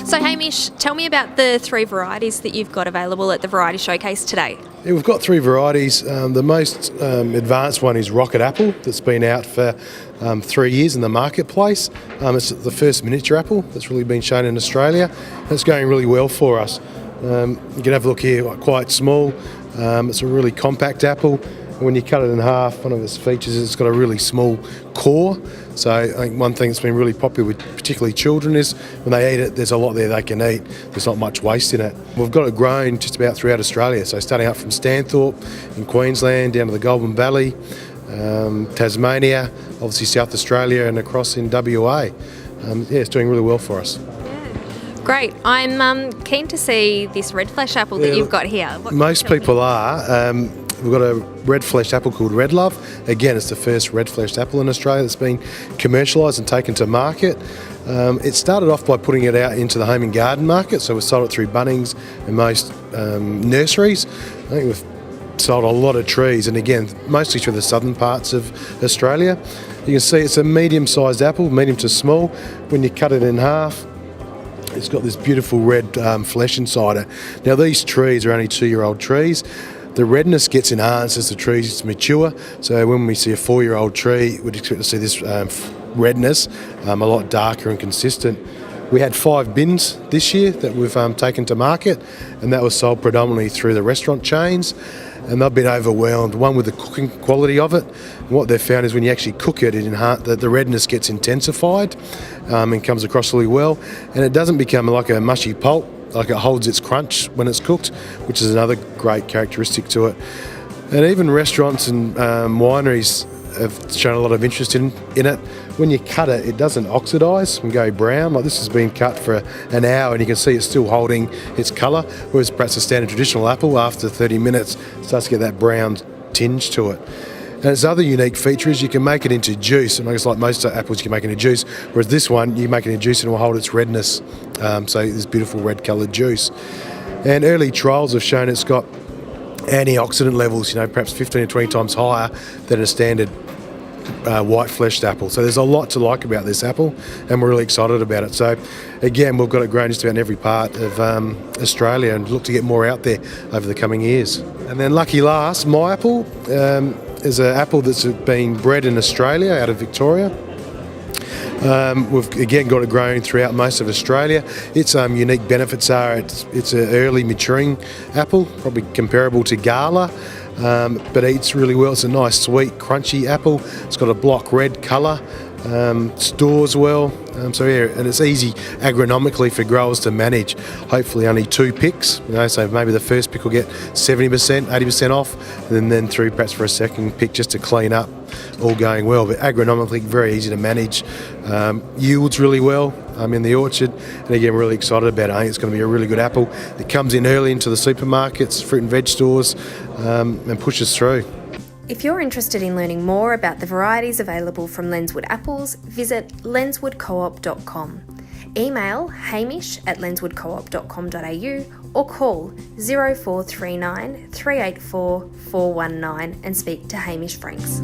So Hamish, tell me about the 3 varieties that you've got available at the Variety Showcase today. Yeah, we've got 3 varieties. The most advanced one is Rocket Apple, that's been out for 3 years in the marketplace. It's the first miniature apple that's really been shown in Australia. It's going really well for us. You can have a look here, quite small. It's a really compact apple. When you cut it in half, one of its features is it's got a really small core. So I think one thing that's been really popular with particularly children is when they eat it, there's a lot there they can eat. There's not much waste in it. We've got it grown just about throughout Australia. So starting up from Stanthorpe in Queensland, down to the Goulburn Valley, Tasmania, obviously South Australia, and across in WA. It's doing really well for us. Great. I'm keen to see this red flesh apple that you've got here. Most people are. We've got a red fleshed apple called Red Love. Again, it's the first red fleshed apple in Australia that's been commercialised and taken to market. It started off by putting it out into the home and garden market, so we sold it through Bunnings and most nurseries. I think we've sold a lot of trees, and again, mostly through the southern parts of Australia. You can see it's a medium-sized apple, medium to small. When you cut it in half, it's got this beautiful red flesh inside it. Now, these trees are only 2-year-old trees. The redness gets enhanced as the trees mature, so when we see a 4-year-old tree, we'd expect to see this redness a lot darker and consistent. We had 5 bins this year that we've taken to market, and that was sold predominantly through the restaurant chains, and they've been overwhelmed, one with the cooking quality of it. And what they've found is when you actually cook it, the redness gets intensified and comes across really well, and it doesn't become like a mushy pulp. Like, it holds its crunch when it's cooked, which is another great characteristic to it. And even restaurants and wineries have shown a lot of interest in it. When you cut it, it doesn't oxidise and go brown. Like, this has been cut for an hour and you can see it's still holding its colour, whereas perhaps a standard traditional apple, after 30 minutes, starts to get that brown tinge to it. And its other unique feature is you can make it into juice, and I guess like most apples you can make it into juice, whereas this one you make it into juice and it will hold its redness, so this beautiful red coloured juice. And early trials have shown it's got antioxidant levels, perhaps 15 or 20 times higher than a standard white fleshed apple. So there's a lot to like about this apple, and we're really excited about it. So again, we've got it grown just about in every part of Australia, and look to get more out there over the coming years. And then lucky last, my apple is an apple that's been bred in Australia, out of Victoria. We've again got it grown throughout most of Australia. Its unique benefits are it's an early maturing apple, probably comparable to Gala, but eats really well. It's a nice, sweet, crunchy apple. It's got a block red colour, stores well, and it's easy agronomically for growers to manage. Hopefully only 2 picks, so maybe the first pick will get 70%, 80% off, and then through perhaps for a second pick just to clean up, all going well. But agronomically, very easy to manage. Yields really well in the orchard, and again, we're really excited about it. I think it's going to be a really good apple that comes in early into the supermarkets, fruit and veg stores, and pushes through. If you're interested in learning more about the varieties available from Lenswood apples, visit lenswoodcoop.com. Email hamish@lenswoodcoop.com.au or call 0439 384 419 and speak to Hamish Franks.